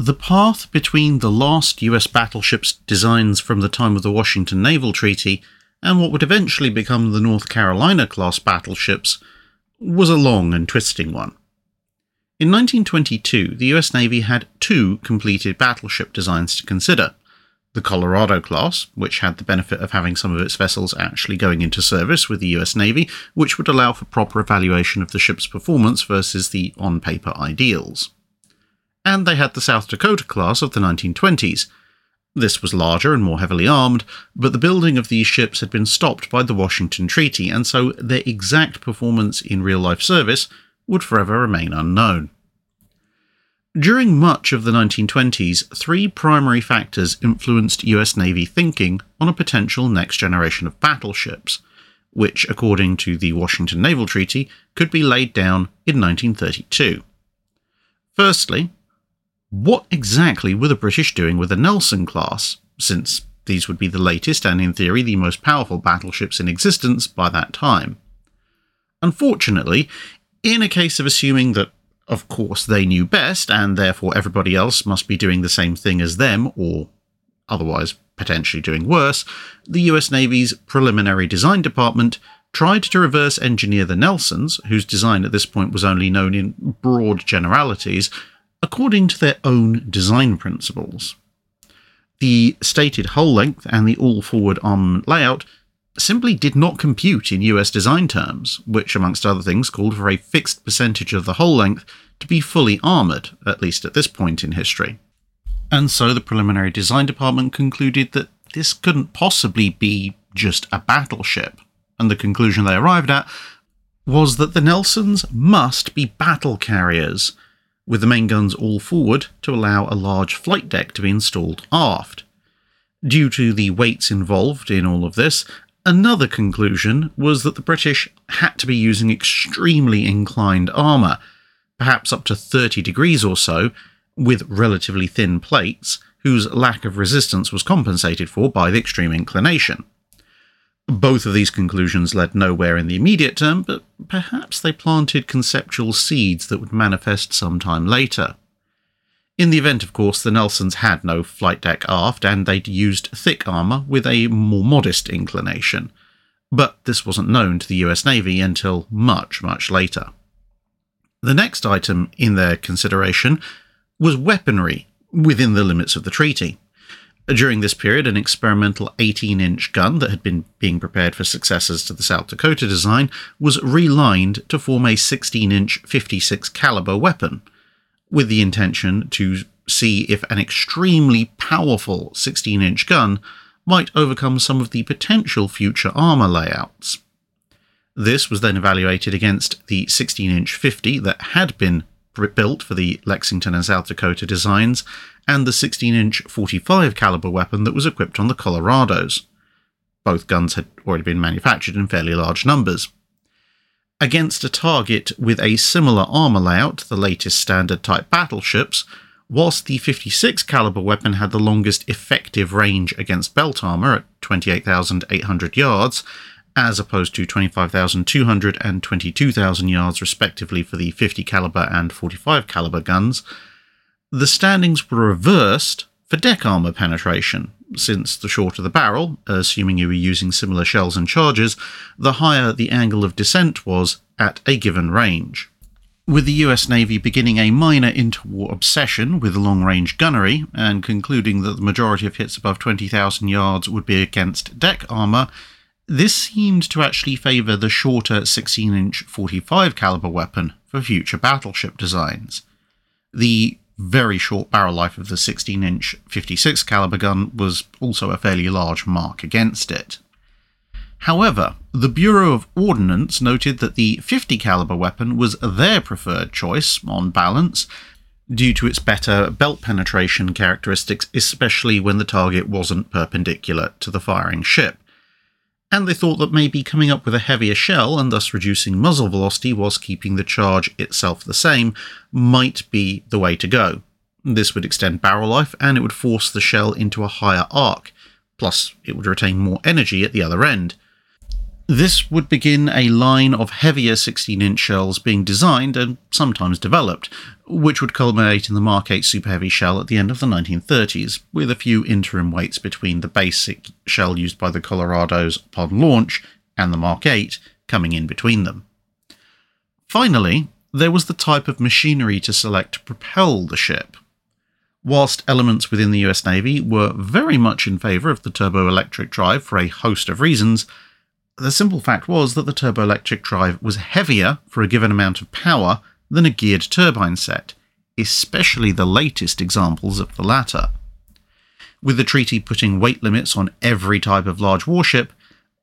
The path between the last US battleships designs from the time of the Washington Naval Treaty and what would eventually become the North Carolina-class battleships was a long and twisting one. In 1922, the US Navy had two completed battleship designs to consider. The Colorado class, which had the benefit of having some of its vessels actually going into service with the US Navy, which would allow for proper evaluation of the ship's performance versus the on-paper ideals. And they had the South Dakota class of the 1920s. This was larger and more heavily armed, but the building of these ships had been stopped by the Washington Treaty, and so their exact performance in real-life service would forever remain unknown. During much of the 1920s, three primary factors influenced US Navy thinking on a potential next generation of battleships, which, according to the Washington Naval Treaty, could be laid down in 1932. Firstly, what exactly were the British doing with the Nelson class, since these would be the latest and, in theory, the most powerful battleships in existence by that time? Unfortunately, in a case of assuming that, of course, they knew best, and therefore everybody else must be doing the same thing as them, or otherwise potentially doing worse, the US Navy's Preliminary Design Department tried to reverse engineer the Nelsons, whose design at this point was only known in broad generalities, according to their own design principles. The stated hull length and the all-forward armament layout simply did not compute in US design terms, which, amongst other things, called for a fixed percentage of the hull length to be fully armoured, at least at this point in history. And so the Preliminary Design Department concluded that this couldn't possibly be just a battleship, and the conclusion they arrived at was that the Nelsons must be battle carriers, with the main guns all forward to allow a large flight deck to be installed aft. Due to the weights involved in all of this, another conclusion was that the British had to be using extremely inclined armour, perhaps up to 30 degrees or so, with relatively thin plates, whose lack of resistance was compensated for by the extreme inclination. Both of these conclusions led nowhere in the immediate term, but perhaps they planted conceptual seeds that would manifest sometime later. In the event, of course, the Nelsons had no flight deck aft, and they'd used thick armour with a more modest inclination. But this wasn't known to the US Navy until much, much later. The next item in their consideration was weaponry within the limits of the treaty. During this period, an experimental 18-inch gun that had been being prepared for successors to the South Dakota design was relined to form a 16-inch 56 caliber weapon, with the intention to see if an extremely powerful 16-inch gun might overcome some of the potential future armour layouts. This was then evaluated against the 16-inch 50 that had been built for the Lexington and South Dakota designs, and the 16-inch 45 caliber weapon that was equipped on the Colorados. Both guns had already been manufactured in fairly large numbers. Against a target with a similar armour layout, the latest standard type battleships, whilst the 56 caliber weapon had the longest effective range against belt armour at 28,800 yards, as opposed to 25,200 and 22,000 yards respectively for the 50 caliber and 45 caliber guns, the standings were reversed for deck armour penetration, since the shorter the barrel, assuming you were using similar shells and charges, the higher the angle of descent was at a given range. With the US Navy beginning a minor interwar obsession with long-range gunnery, and concluding that the majority of hits above 20,000 yards would be against deck armour, this seemed to actually favour the shorter 16-inch 45 caliber weapon for future battleship designs. The very short barrel life of the 16-inch 56 caliber gun was also a fairly large mark against it. However, the Bureau of Ordnance noted that the 50 caliber weapon was their preferred choice, on balance, due to its better belt penetration characteristics, especially when the target wasn't perpendicular to the firing ship. And they thought that maybe coming up with a heavier shell and thus reducing muzzle velocity whilst keeping the charge itself the same might be the way to go. This would extend barrel life, and it would force the shell into a higher arc, plus it would retain more energy at the other end. This would begin a line of heavier 16-inch shells being designed and sometimes developed, which would culminate in the Mark 8 Super Heavy shell at the end of the 1930s, with a few interim weights between the basic shell used by the Colorados upon launch and the Mark 8 coming in between them. Finally, there was the type of machinery to select to propel the ship. Whilst elements within the US Navy were very much in favour of the turboelectric drive for a host of reasons, the simple fact was that the turboelectric drive was heavier for a given amount of power than a geared turbine set, especially the latest examples of the latter. With the treaty putting weight limits on every type of large warship,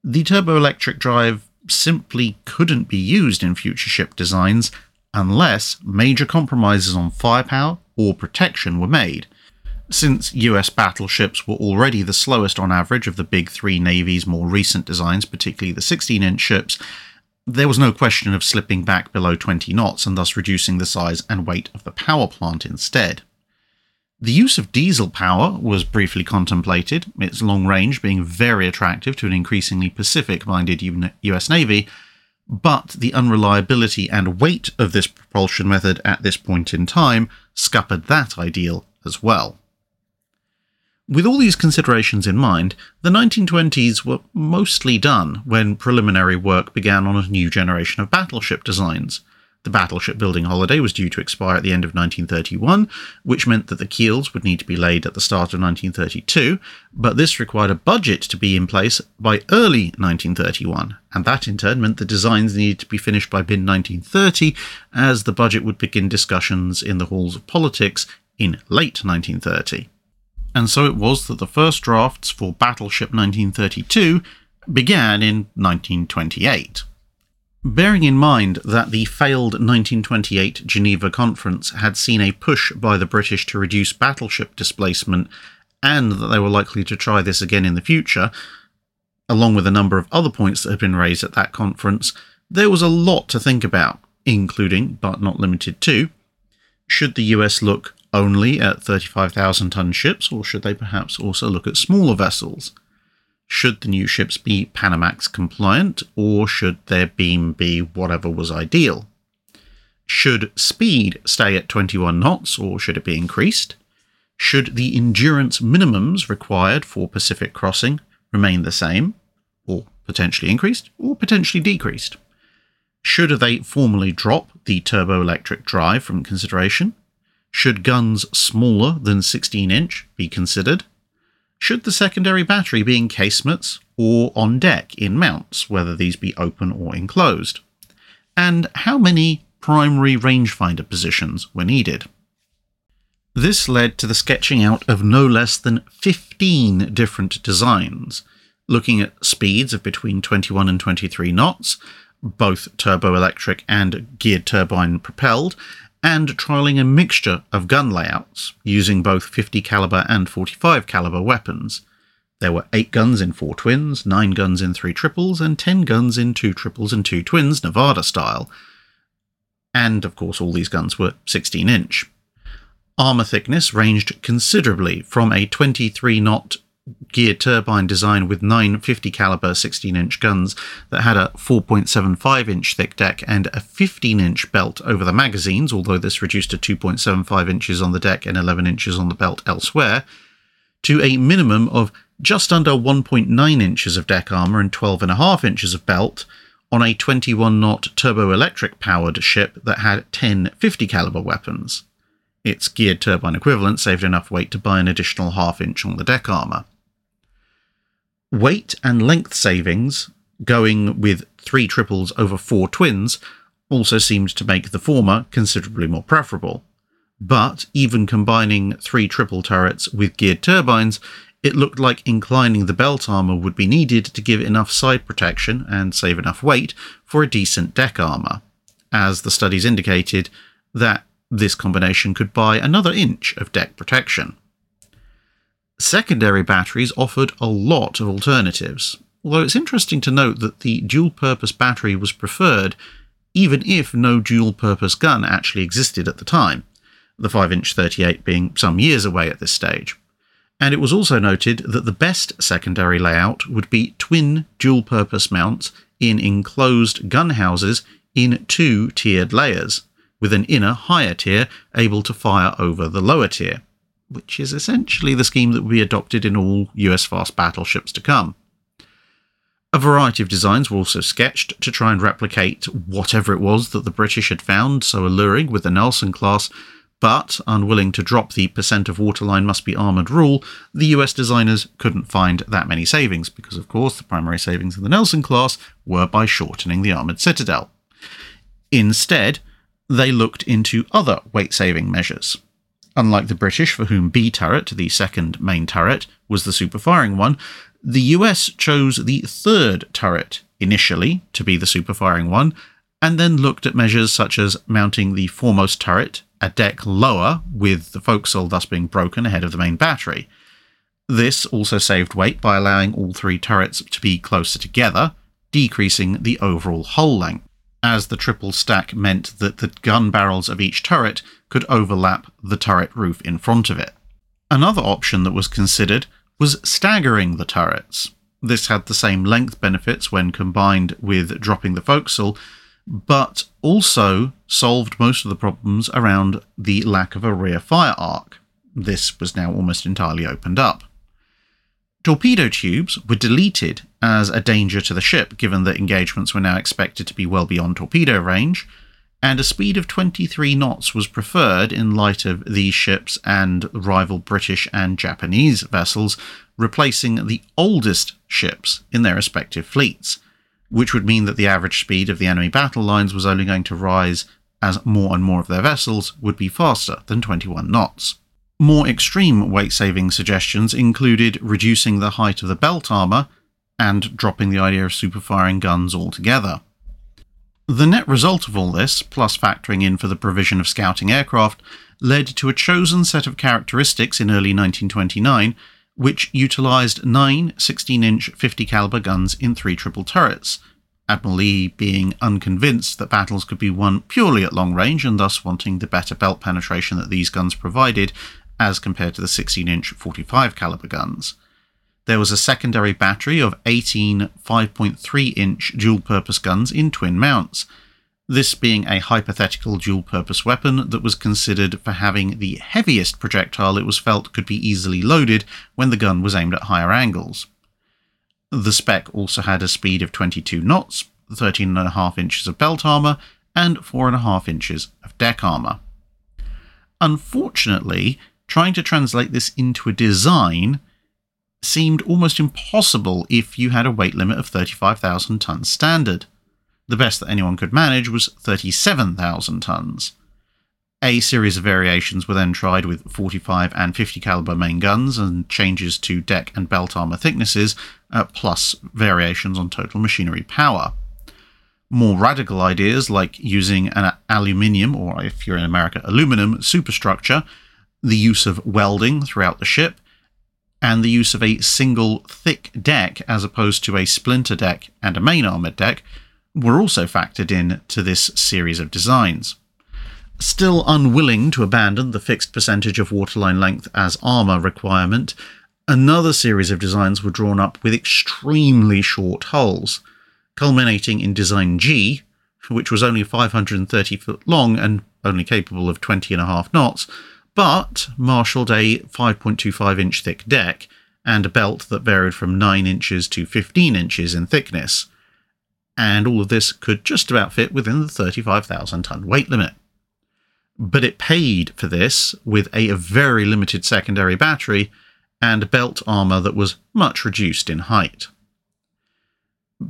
the turboelectric drive simply couldn't be used in future ship designs unless major compromises on firepower or protection were made. Since US battleships were already the slowest on average of the big three navies' more recent designs, particularly the 16-inch ships, there was no question of slipping back below 20 knots and thus reducing the size and weight of the power plant instead. The use of diesel power was briefly contemplated, its long range being very attractive to an increasingly Pacific-minded US Navy, but the unreliability and weight of this propulsion method at this point in time scuppered that ideal as well. With all these considerations in mind, the 1920s were mostly done when preliminary work began on a new generation of battleship designs. The battleship building holiday was due to expire at the end of 1931, which meant that the keels would need to be laid at the start of 1932, but this required a budget to be in place by early 1931, and that in turn meant the designs needed to be finished by mid-1930, as the budget would begin discussions in the halls of politics in late 1930. And so it was that the first drafts for Battleship 1932 began in 1928. Bearing in mind that the failed 1928 Geneva Conference had seen a push by the British to reduce battleship displacement, and that they were likely to try this again in the future, along with a number of other points that had been raised at that conference, there was a lot to think about, including, but not limited to, should the US look only at 35,000-ton ships, or should they perhaps also look at smaller vessels? Should the new ships be Panamax compliant, or should their beam be whatever was ideal? Should speed stay at 21 knots, or should it be increased? Should the endurance minimums required for Pacific crossing remain the same, or potentially increased, or potentially decreased? Should they formally drop the turboelectric drive from consideration? Should guns smaller than 16-inch be considered? Should the secondary battery be in casemates or on deck in mounts, whether these be open or enclosed? And how many primary rangefinder positions were needed? This led to the sketching out of no less than 15 different designs, looking at speeds of between 21 and 23 knots, both turboelectric and geared turbine propelled, and trialling a mixture of gun layouts, using both 50 caliber and 45 caliber weapons. There were 8 guns in 4 twins, 9 guns in 3 triples, and 10 guns in 2 triples and 2 twins, Nevada style. And, of course, all these guns were 16-inch. Armour thickness ranged considerably from a 23-knot geared turbine design with 9 50 caliber 16-inch guns that had a 4.75-inch thick deck and a 15-inch belt over the magazines, although this reduced to 2.75 inches on the deck and 11 inches on the belt elsewhere, to a minimum of just under 1.9 inches of deck armour and 12.5 inches of belt on a 21-knot turboelectric powered ship that had 10 50 caliber weapons. Its geared turbine equivalent saved enough weight to buy an additional half-inch on the deck armour. Weight and length savings, going with 3 triples over 4 twins, also seemed to make the former considerably more preferable. But even combining 3 triple turrets with geared turbines, it looked like inclining the belt armour would be needed to give enough side protection and save enough weight for a decent deck armour, as the studies indicated that this combination could buy another inch of deck protection. Secondary batteries offered a lot of alternatives, although it's interesting to note that the dual-purpose battery was preferred even if no dual-purpose gun actually existed at the time, the 5-inch 38 being some years away at this stage. And it was also noted that the best secondary layout would be twin dual-purpose mounts in enclosed gun houses in 2 tiered layers, with an inner, higher tier able to fire over the lower tier, which is essentially the scheme that will be adopted in all US fast battleships to come. A variety of designs were also sketched to try and replicate whatever it was that the British had found so alluring with the Nelson class, but, unwilling to drop the percent of waterline must be armoured rule, the US designers couldn't find that many savings, because of course the primary savings in the Nelson class were by shortening the armoured citadel. Instead, they looked into other weight-saving measures. Unlike the British, for whom B turret, the second main turret, was the super-firing one, the US chose the third turret initially to be the super-firing one, and then looked at measures such as mounting the foremost turret a deck lower, with the forecastle thus being broken ahead of the main battery. This also saved weight by allowing all 3 turrets to be closer together, decreasing the overall hull length, as the triple stack meant that the gun barrels of each turret could overlap the turret roof in front of it. Another option that was considered was staggering the turrets. This had the same length benefits when combined with dropping the forecastle, but also solved most of the problems around the lack of a rear fire arc. This was now almost entirely opened up. Torpedo tubes were deleted as a danger to the ship, given that engagements were now expected to be well beyond torpedo range, and a speed of 23 knots was preferred in light of these ships and rival British and Japanese vessels replacing the oldest ships in their respective fleets, which would mean that the average speed of the enemy battle lines was only going to rise as more and more of their vessels would be faster than 21 knots. More extreme weight-saving suggestions included reducing the height of the belt armour and dropping the idea of super-firing guns altogether. The net result of all this, plus factoring in for the provision of scouting aircraft, led to a chosen set of characteristics in early 1929 which utilised 9 16-inch 50 caliber guns in 3 triple turrets, Admiral Lee being unconvinced that battles could be won purely at long range and thus wanting the better belt penetration that these guns provided as compared to the 16-inch 45 caliber guns. There was a secondary battery of 18 5.3-inch dual-purpose guns in twin mounts, this being a hypothetical dual-purpose weapon that was considered for having the heaviest projectile it was felt could be easily loaded when the gun was aimed at higher angles. The spec also had a speed of 22 knots, 13.5 inches of belt armour, and 4.5 inches of deck armour. Unfortunately, trying to translate this into a design seemed almost impossible if you had a weight limit of 35,000 tons standard. The best that anyone could manage was 37,000 tons. A series of variations were then tried with 45 and 50 caliber main guns and changes to deck and belt armor thicknesses, plus variations on total machinery power. More radical ideas like using an aluminium, or if you're in America, aluminum superstructure, the use of welding throughout the ship, and the use of a single thick deck as opposed to a splinter deck and a main armoured deck were also factored in to this series of designs. Still unwilling to abandon the fixed percentage of waterline length as armour requirement, another series of designs were drawn up with extremely short hulls, culminating in Design G, which was only 530 foot long and only capable of 20.5 knots, but marshalled a 5.25-inch thick deck and a belt that varied from 9 inches to 15 inches in thickness. And all of this could just about fit within the 35,000-ton weight limit. But it paid for this with a very limited secondary battery and belt armour that was much reduced in height.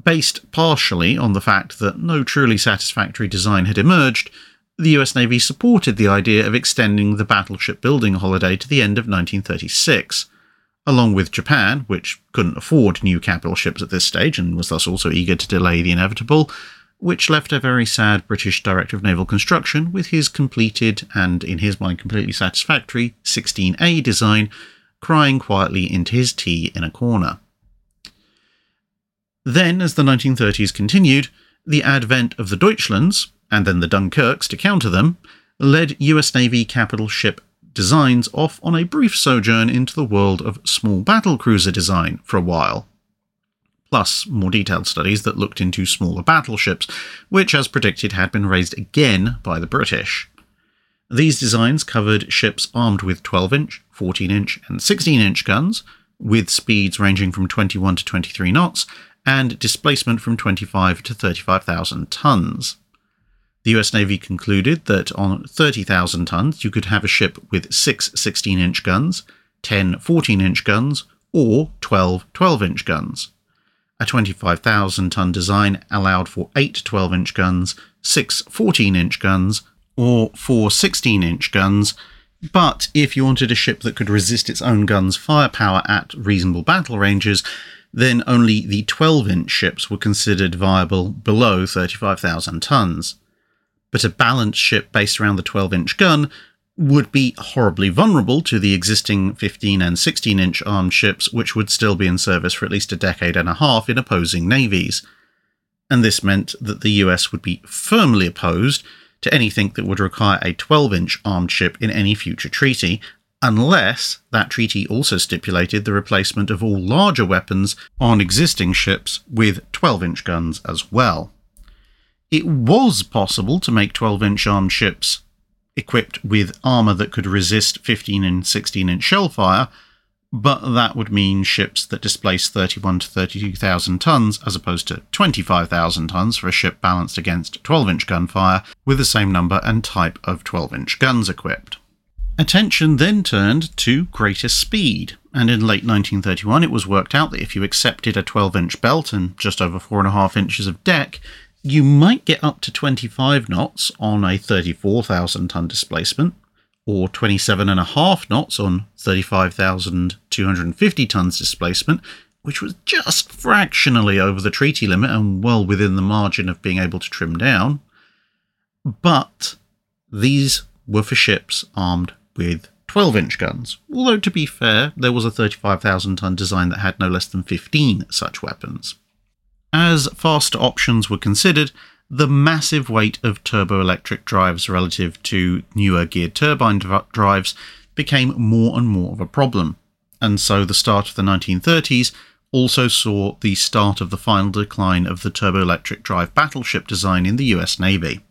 Based partially on the fact that no truly satisfactory design had emerged, the US Navy supported the idea of extending the battleship building holiday to the end of 1936, along with Japan, which couldn't afford new capital ships at this stage and was thus also eager to delay the inevitable, which left a very sad British Director of Naval Construction with his completed and, in his mind, completely satisfactory 16A design crying quietly into his tea in a corner. Then, as the 1930s continued, the advent of the Deutschlands, and then the Dunkirks to counter them, led US Navy capital ship designs off on a brief sojourn into the world of small battlecruiser design for a while. plus more detailed studies that looked into smaller battleships, which, as predicted, had been raised again by the British. These designs covered ships armed with 12-inch, 14-inch and 16-inch guns, with speeds ranging from 21 to 23 knots, and displacement from 25 to 35,000 tons. The US Navy concluded that on 30,000 tons you could have a ship with 6 16-inch guns, 10 14-inch guns, or 12 12-inch guns. A 25,000-ton design allowed for 8 12-inch guns, 6 14-inch guns, or 4 16-inch guns, but if you wanted a ship that could resist its own guns' firepower at reasonable battle ranges, then only the 12-inch ships were considered viable below 35,000 tons. But a balanced ship based around the 12-inch gun would be horribly vulnerable to the existing 15 and 16-inch armed ships, which would still be in service for at least a decade and a half in opposing navies. And this meant that the US would be firmly opposed to anything that would require a 12-inch armed ship in any future treaty, unless that treaty also stipulated the replacement of all larger weapons on existing ships with 12-inch guns as well. It was possible to make 12-inch armed ships equipped with armour that could resist 15 and 16-inch shell fire, but that would mean ships that displace 31 to 32,000 tons as opposed to 25,000 tons for a ship balanced against 12-inch gunfire with the same number and type of 12-inch guns equipped. Attention then turned to greater speed, and in late 1931 it was worked out that if you accepted a 12-inch belt and just over 4.5 inches of deck, you might get up to 25 knots on a 34,000-ton displacement, or 27.5 knots on 35,250 tons displacement, which was just fractionally over the treaty limit and well within the margin of being able to trim down. But these were for ships armed with 12-inch guns, although to be fair, there was a 35,000-ton design that had no less than 15 such weapons. As faster options were considered, the massive weight of turboelectric drives relative to newer geared turbine drives became more and more of a problem, and so the start of the 1930s also saw the start of the final decline of the turboelectric drive battleship design in the US Navy.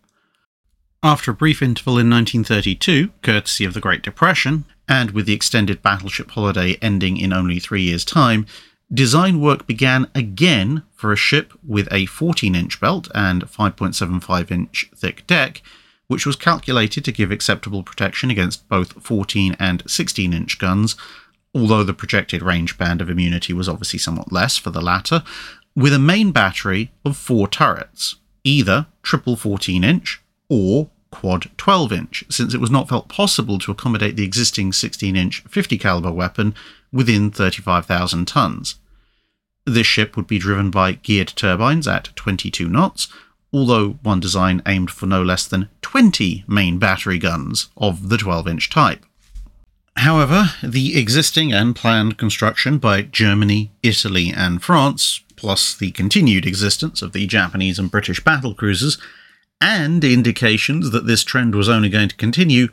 After a brief interval in 1932, courtesy of the Great Depression, and with the extended battleship holiday ending in only 3 years' time, design work began again for a ship with a 14-inch belt and 5.75-inch thick deck, which was calculated to give acceptable protection against both 14 and 16-inch guns, although the projected range band of immunity was obviously somewhat less for the latter, with a main battery of 4 turrets, either triple 14-inch or quad 12-inch, since it was not felt possible to accommodate the existing 16-inch 50 caliber weapon within 35,000 tons. This ship would be driven by geared turbines at 22 knots, although one design aimed for no less than 20 main battery guns of the 12-inch type. However, the existing and planned construction by Germany, Italy and France, plus the continued existence of the Japanese and British battlecruisers, and indications that this trend was only going to continue,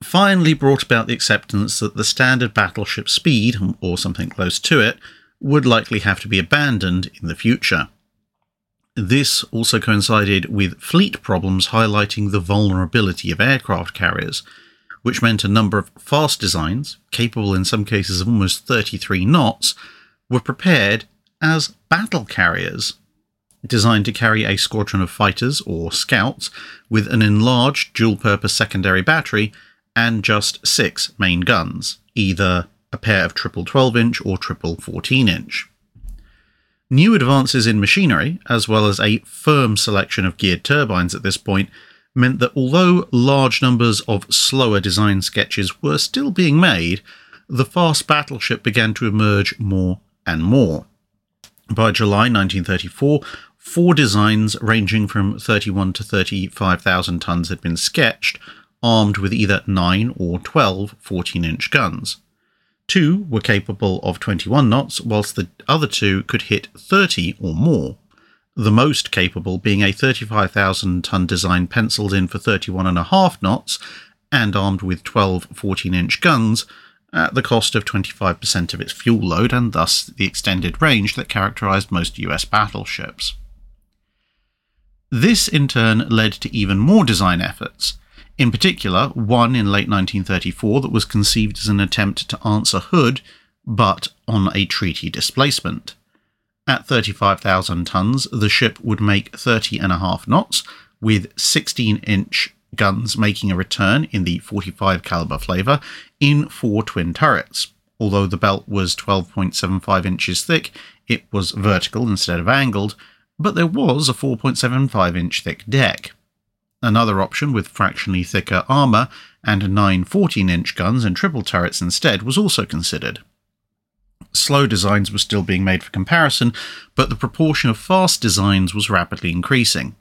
finally brought about the acceptance that the standard battleship speed, or something close to it, would likely have to be abandoned in the future. This also coincided with fleet problems highlighting the vulnerability of aircraft carriers, which meant a number of fast designs, capable in some cases of almost 33 knots, were prepared as battle carriers, designed to carry a squadron of fighters or scouts with an enlarged dual-purpose secondary battery and just 6 main guns, either a pair of triple 12-inch or triple 14-inch. New advances in machinery, as well as a firm selection of geared turbines at this point, meant that although large numbers of slower design sketches were still being made, the fast battleship began to emerge more and more. By July 1934, 4 designs ranging from 31 to 35,000 tons had been sketched, armed with either 9 or 12 14-inch guns. 2 were capable of 21 knots, whilst the other 2 could hit 30 or more, the most capable being a 35,000-ton design penciled in for 31.5 knots and armed with 12 14-inch guns, at the cost of 25% of its fuel load and thus the extended range that characterised most US battleships. This in turn led to even more design efforts, in particular one in late 1934 that was conceived as an attempt to answer Hood, but on a treaty displacement. At 35,000 tons, the ship would make 30.5 knots, with 16-inch guns making a return in the 45 caliber flavour in 4 twin turrets. Although the belt was 12.75 inches thick, it was vertical instead of angled, but there was a 4.75 inch thick deck. Another option with fractionally thicker armour and 9 14-inch guns and triple turrets instead was also considered. Slow designs were still being made for comparison, but the proportion of fast designs was rapidly increasing.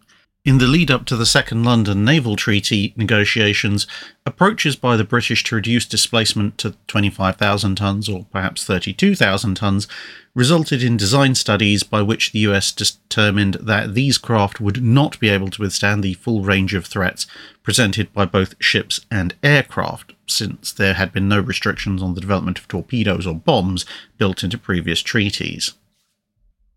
In the lead-up to the Second London Naval Treaty negotiations, approaches by the British to reduce displacement to 25,000 tons or perhaps 32,000 tons resulted in design studies by which the US determined that these craft would not be able to withstand the full range of threats presented by both ships and aircraft, since there had been no restrictions on the development of torpedoes or bombs built into previous treaties.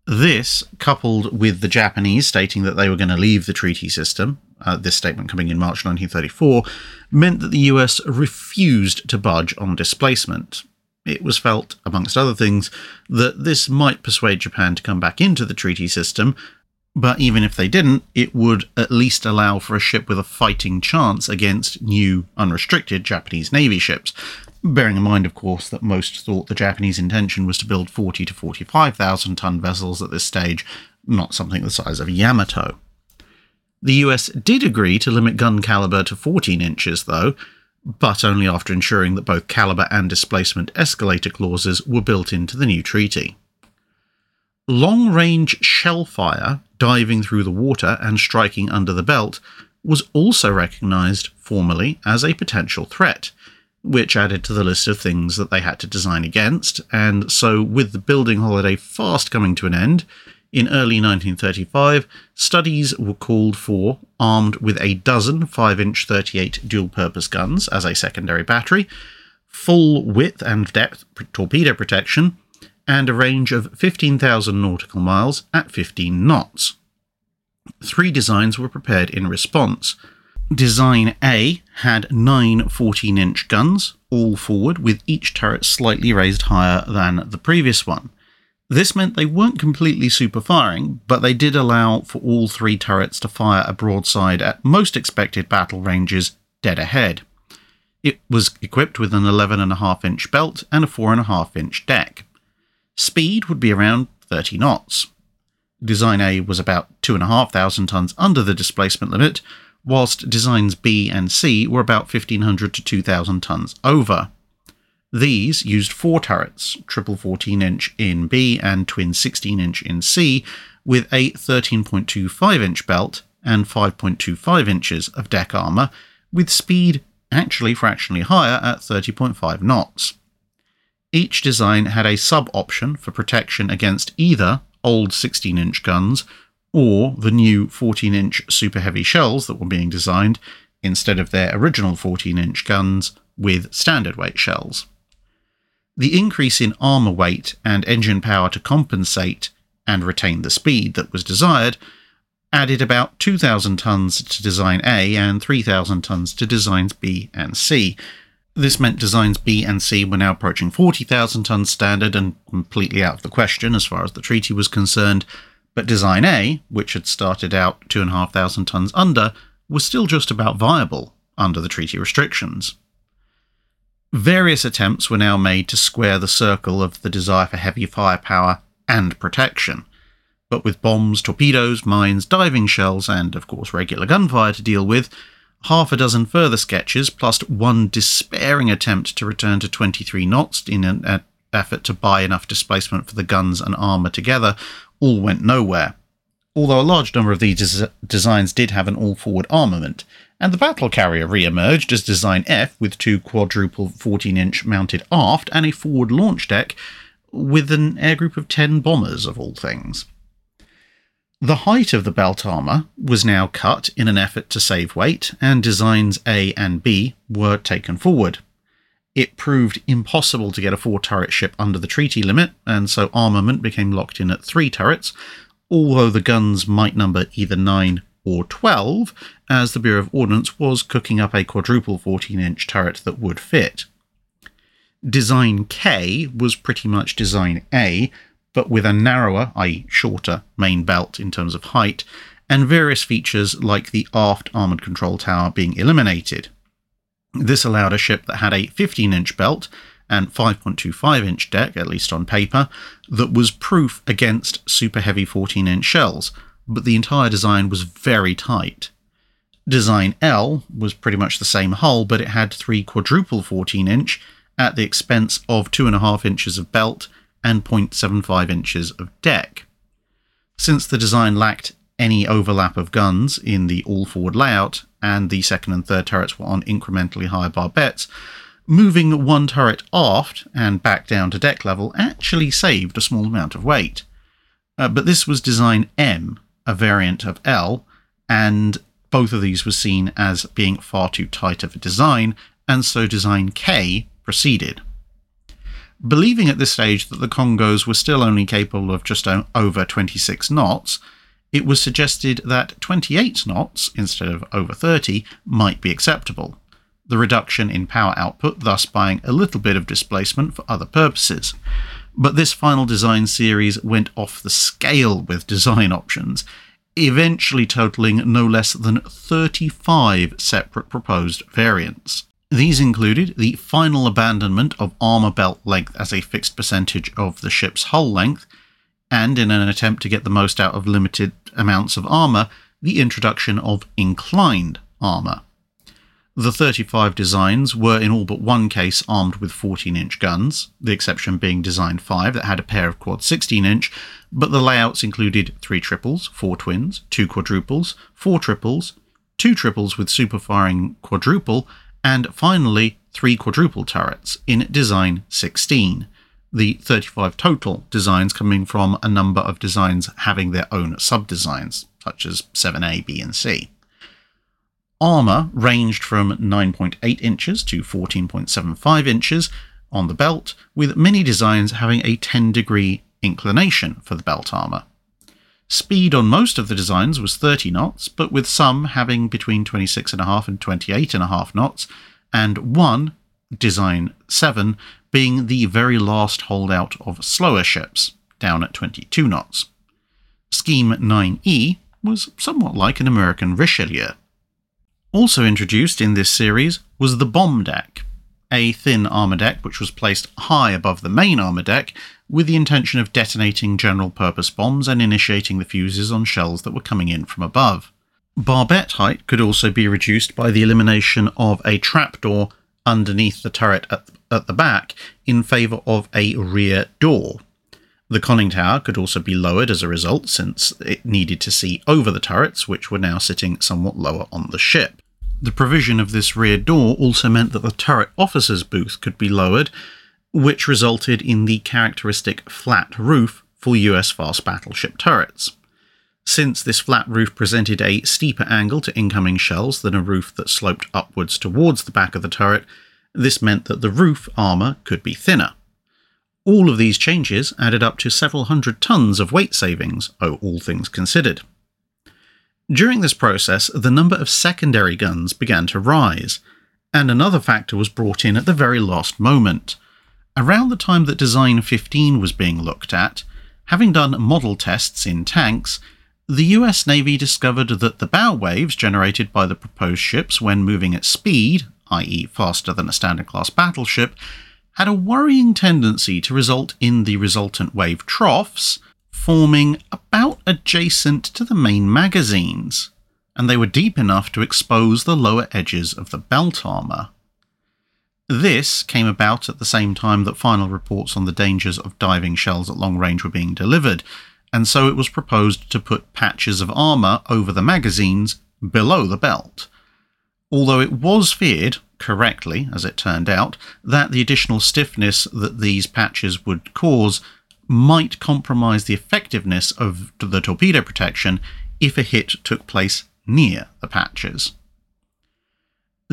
This, coupled with the Japanese stating that they were going to leave the treaty system, this statement coming in March 1934, meant that the US refused to budge on displacement. It was felt, amongst other things, that this might persuade Japan to come back into the treaty system, but even if they didn't, it would at least allow for a ship with a fighting chance against new, unrestricted Japanese Navy ships, bearing in mind, of course, that most thought the Japanese intention was to build 40 to 45,000 ton vessels at this stage, not something the size of a Yamato. The US did agree to limit gun caliber to 14 inches, though, but only after ensuring that both caliber and displacement escalator clauses were built into the new treaty. Long-range shell fire, diving through the water and striking under the belt, was also recognised formally as a potential threat, which added to the list of things that they had to design against, and so with the building holiday fast coming to an end, in early 1935, studies were called for, armed with a dozen 5-inch 38 dual-purpose guns as a secondary battery, full width and depth torpedo protection, and a range of 15,000 nautical miles at 15 knots. 3 designs were prepared in response. Design A had 9 14-inch guns, all forward, with each turret slightly raised higher than the previous one. This meant they weren't completely super-firing, but they did allow for all 3 turrets to fire a broadside at most expected battle ranges dead ahead. It was equipped with an 11.5-inch belt and a 4.5-inch deck. Speed would be around 30 knots. Design A was about 2,500 tons under the displacement limit, whilst designs B and C were about 1,500 to 2,000 tons over. These used 4 turrets, triple 14-inch in B and twin 16-inch in C, with a 13.25-inch belt and 5.25 inches of deck armour, with speed actually fractionally higher at 30.5 knots. Each design had a sub-option for protection against either old 16-inch guns or the new 14-inch super heavy shells that were being designed instead of their original 14-inch guns with standard weight shells. The increase in armour weight and engine power to compensate and retain the speed that was desired added about 2,000 tons to Design A and 3,000 tons to Designs B and C. This meant Designs B and C were now approaching 40,000 tons standard and completely out of the question as far as the treaty was concerned, but Design A, which had started out 2,500 tons under, was still just about viable under the treaty restrictions. Various attempts were now made to square the circle of the desire for heavy firepower and protection, but with bombs, torpedoes, mines, diving shells, and of course regular gunfire to deal with, half a dozen further sketches, plus one despairing attempt to return to 23 knots in an effort to buy enough displacement for the guns and armour together, all went nowhere. Although a large number of these designs did have an all-forward armament, and the battle carrier re-emerged as Design F with 2 quadruple 14-inch mounted aft and a forward launch deck with an air group of 10 bombers, of all things. The height of the belt armour was now cut in an effort to save weight, and Designs A and B were taken forward. It proved impossible to get a 4-turret ship under the treaty limit, and so armament became locked in at 3 turrets, although the guns might number either 9 or 12, as the Bureau of Ordnance was cooking up a quadruple 14-inch turret that would fit. Design K was pretty much Design A, but with a narrower, i.e. shorter, main belt in terms of height, and various features like the aft armoured control tower being eliminated. This allowed a ship that had a 15-inch belt and 5.25-inch deck, at least on paper, that was proof against super heavy 14-inch shells, but the entire design was very tight. Design L was pretty much the same hull, but it had 3 quadruple 14-inch at the expense of 2.5 inches of belt and 0.75 inches of deck. Since the design lacked any overlap of guns in the all-forward layout, and the second and third turrets were on incrementally higher barbettes, moving one turret aft and back down to deck level actually saved a small amount of weight. But this was Design M, a variant of L, and both of these were seen as being far too tight of a design, and so Design K proceeded. Believing at this stage that the Congos were still only capable of just over 26 knots, it was suggested that 28 knots, instead of over 30, might be acceptable, the reduction in power output thus buying a little bit of displacement for other purposes. But this final design series went off the scale with design options, eventually totaling no less than 35 separate proposed variants. These included the final abandonment of armour belt length as a fixed percentage of the ship's hull length, and in an attempt to get the most out of limited amounts of armour, the introduction of inclined armour. The 35 designs were in all but one case armed with 14-inch guns, the exception being Design 5 that had a pair of quad 16-inch, but the layouts included 3 triples, 4 twins, 2 quadruples, 4 triples, 2 triples with super-firing quadruple, and finally 3 quadruple turrets in Design 16. The 35 total designs coming from a number of designs having their own sub-designs, such as 7A, B, and C. Armour ranged from 9.8 inches to 14.75 inches on the belt, with many designs having a 10-degree inclination for the belt armour. Speed on most of the designs was 30 knots, but with some having between 26.5 and 28.5 knots, and one, Design 7, being the very last holdout of slower ships, down at 22 knots. Scheme 9E was somewhat like an American Richelieu. Also introduced in this series was the bomb deck, a thin armour deck which was placed high above the main armour deck with the intention of detonating general-purpose bombs and initiating the fuses on shells that were coming in from above. Barbette height could also be reduced by the elimination of a trapdoor underneath the turret at the back in favour of a rear door. The conning tower could also be lowered as a result, since it needed to see over the turrets, which were now sitting somewhat lower on the ship. The provision of this rear door also meant that the turret officer's booth could be lowered, which resulted in the characteristic flat roof for US fast battleship turrets. Since this flat roof presented a steeper angle to incoming shells than a roof that sloped upwards towards the back of the turret, this meant that the roof armour could be thinner. All of these changes added up to several hundred tons of weight savings, all things considered. During this process, the number of secondary guns began to rise, and another factor was brought in at the very last moment. Around the time that Design 15 was being looked at, having done model tests in tanks, the US Navy discovered that the bow waves generated by the proposed ships when moving at speed, i.e. faster than a standard class battleship, had a worrying tendency to result in the resultant wave troughs forming about adjacent to the main magazines, and they were deep enough to expose the lower edges of the belt armour. This came about at the same time that final reports on the dangers of diving shells at long range were being delivered, and so it was proposed to put patches of armour over the magazines below the belt. Although it was feared, correctly as it turned out, that the additional stiffness that these patches would cause might compromise the effectiveness of the torpedo protection if a hit took place near the patches.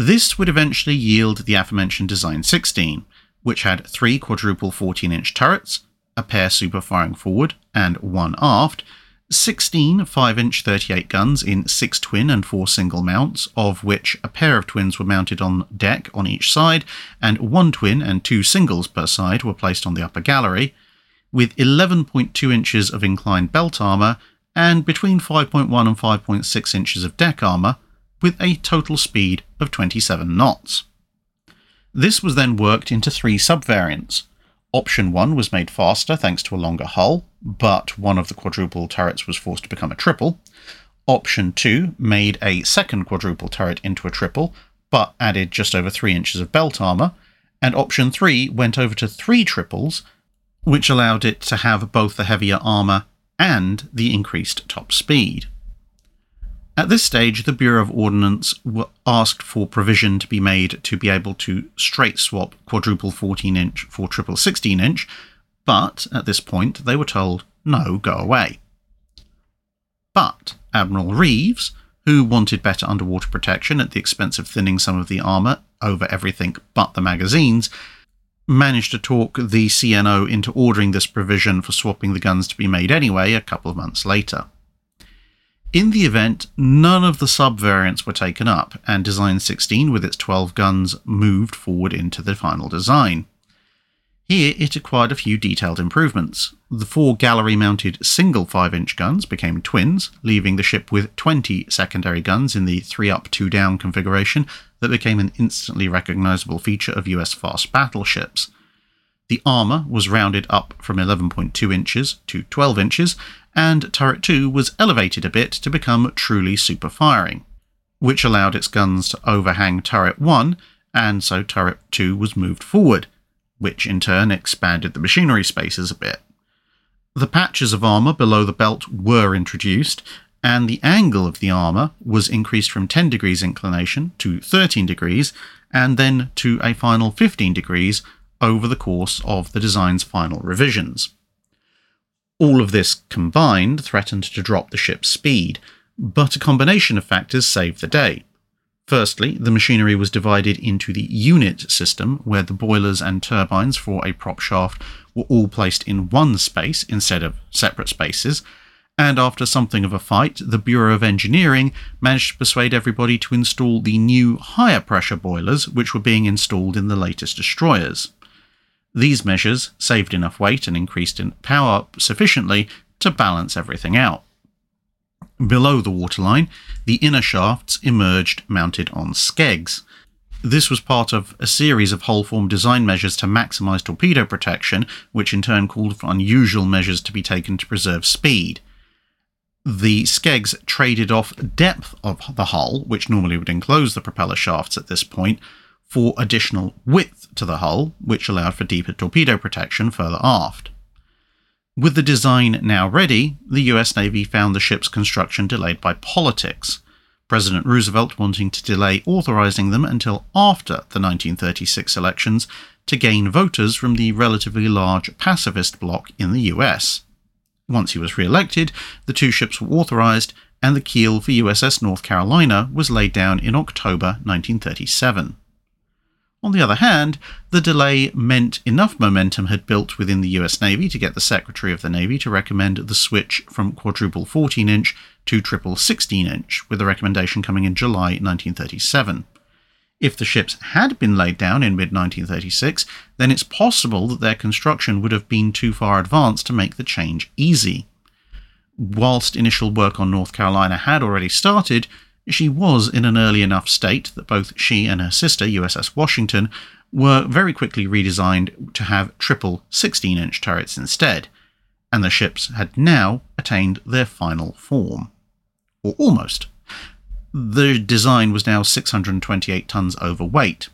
This would eventually yield the aforementioned Design 16, which had 3 quadruple 14-inch turrets, a pair super-firing forward and 1 aft, 16 5-inch 38 guns in 6 twin and 4 single mounts, of which a pair of twins were mounted on deck on each side, and 1 twin and 2 singles per side were placed on the upper gallery, with 11.2 inches of inclined belt armour and between 5.1 and 5.6 inches of deck armour, with a total speed of 27 knots. This was then worked into 3 subvariants. Option 1 was made faster thanks to a longer hull, but one of the quadruple turrets was forced to become a triple. Option 2 made a second quadruple turret into a triple, but added just over 3 inches of belt armour, and Option 3 went over to 3 triples, which allowed it to have both the heavier armour and the increased top speed. At this stage, the Bureau of Ordnance were asked for provision to be made to be able to straight swap quadruple 14-inch for triple 16-inch, but at this point they were told, no, go away. But Admiral Reeves, who wanted better underwater protection at the expense of thinning some of the armour over everything but the magazines, managed to talk the CNO into ordering this provision for swapping the guns to be made anyway a couple of months later. In the event, none of the sub-variants were taken up, and Design 16 with its 12 guns moved forward into the final design. Here it acquired a few detailed improvements. The 4 gallery-mounted single 5-inch guns became twins, leaving the ship with 20 secondary guns in the 3-up 2-down configuration that became an instantly recognisable feature of US fast battleships. The armour was rounded up from 11.2 inches to 12 inches, and Turret 2 was elevated a bit to become truly super-firing, which allowed its guns to overhang Turret 1, and so Turret 2 was moved forward, which in turn expanded the machinery spaces a bit. The patches of armour below the belt were introduced, and the angle of the armour was increased from 10 degrees inclination to 13 degrees, and then to a final 15 degrees over the course of the design's final revisions. All of this combined threatened to drop the ship's speed, but a combination of factors saved the day. Firstly, the machinery was divided into the unit system, where the boilers and turbines for a prop shaft were all placed in one space instead of separate spaces, and after something of a fight, the Bureau of Engineering managed to persuade everybody to install the new higher pressure boilers which were being installed in the latest destroyers. These measures saved enough weight and increased in power sufficiently to balance everything out. Below the waterline, the inner shafts emerged mounted on skegs. This was part of a series of hull-form design measures to maximise torpedo protection, which in turn called for unusual measures to be taken to preserve speed. The skegs traded off depth of the hull, which normally would enclose the propeller shafts at this point, for additional width to the hull, which allowed for deeper torpedo protection further aft. With the design now ready, the US Navy found the ship's construction delayed by politics, President Roosevelt wanting to delay authorizing them until after the 1936 elections to gain voters from the relatively large pacifist bloc in the US. Once he was re-elected, the 2 ships were authorized, and the keel for USS North Carolina was laid down in October 1937. On the other hand, the delay meant enough momentum had built within the US Navy to get the Secretary of the Navy to recommend the switch from quadruple 14-inch to triple 16-inch, with the recommendation coming in July 1937. If the ships had been laid down in mid-1936, then it's possible that their construction would have been too far advanced to make the change easy. Whilst initial work on North Carolina had already started, she was in an early enough state that both she and her sister, USS Washington, were very quickly redesigned to have triple 16-inch turrets instead, and the ships had now attained their final form. Or almost. The design was now 628 tons overweight,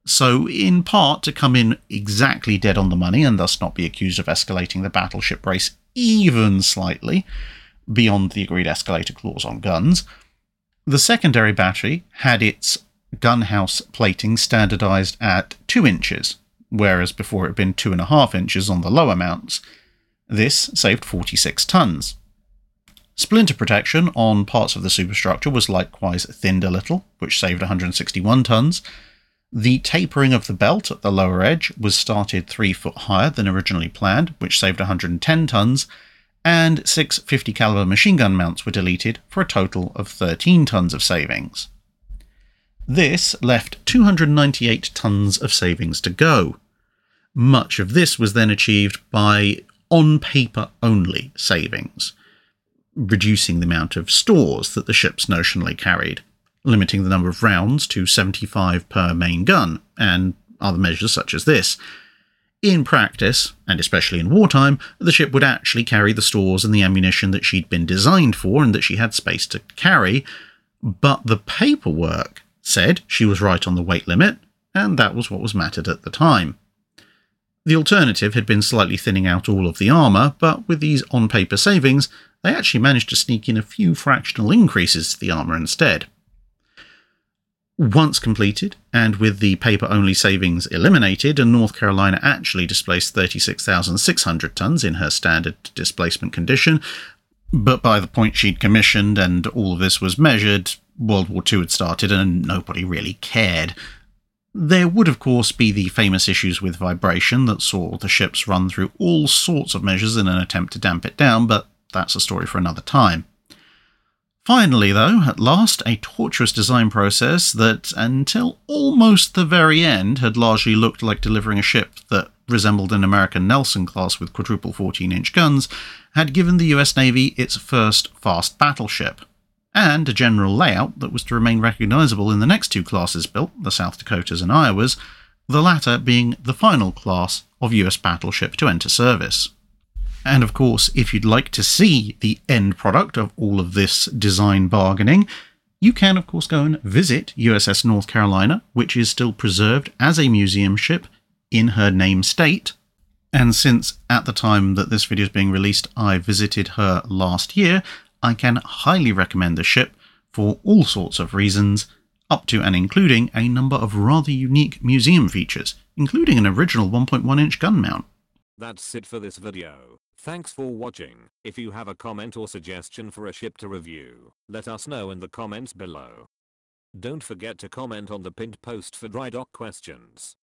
so in part to come in exactly dead on the money and thus not be accused of escalating the battleship race even slightly beyond the agreed escalator clause on guns, the secondary battery had its gunhouse plating standardized at 2 inches, whereas before it had been 2.5 inches on the lower mounts. This saved 46 tons. Splinter protection on parts of the superstructure was likewise thinned a little, which saved 161 tons. The tapering of the belt at the lower edge was started 3 foot higher than originally planned, which saved 110 tons, and 6 50 caliber machine gun mounts were deleted for a total of 13 tons of savings. This left 298 tons of savings to go. Much of this was then achieved by on-paper only savings, reducing the amount of stores that the ships notionally carried, limiting the number of rounds to 75 per main gun, and other measures such as this. In practice, and especially in wartime, the ship would actually carry the stores and the ammunition that she'd been designed for and that she had space to carry, but the paperwork said she was right on the weight limit, and that was what was mattered at the time. The alternative had been slightly thinning out all of the armour, but with these on-paper savings, they actually managed to sneak in a few fractional increases to the armour instead. Once completed, and with the paper-only savings eliminated, North Carolina actually displaced 36,600 tons in her standard displacement condition, but by the point she'd commissioned and all of this was measured, World War II had started and nobody really cared. There would of course be the famous issues with vibration that saw the ships run through all sorts of measures in an attempt to damp it down, but that's a story for another time. Finally, though, at last, a tortuous design process that, until almost the very end, had largely looked like delivering a ship that resembled an American Nelson class with quadruple 14-inch guns, had given the US Navy its first fast battleship, and a general layout that was to remain recognisable in the next 2 classes built, the South Dakotas and Iowas, the latter being the final class of US battleship to enter service. And of course, if you'd like to see the end product of all of this design bargaining, you can of course go and visit USS North Carolina, which is still preserved as a museum ship in her name state. And since at the time that this video is being released, I visited her last year, I can highly recommend the ship for all sorts of reasons, up to and including a number of rather unique museum features, including an original 1.1-inch gun mount. That's it for this video. Thanks for watching. If you have a comment or suggestion for a ship to review, let us know in the comments below. Don't forget to comment on the pinned post for dry dock questions.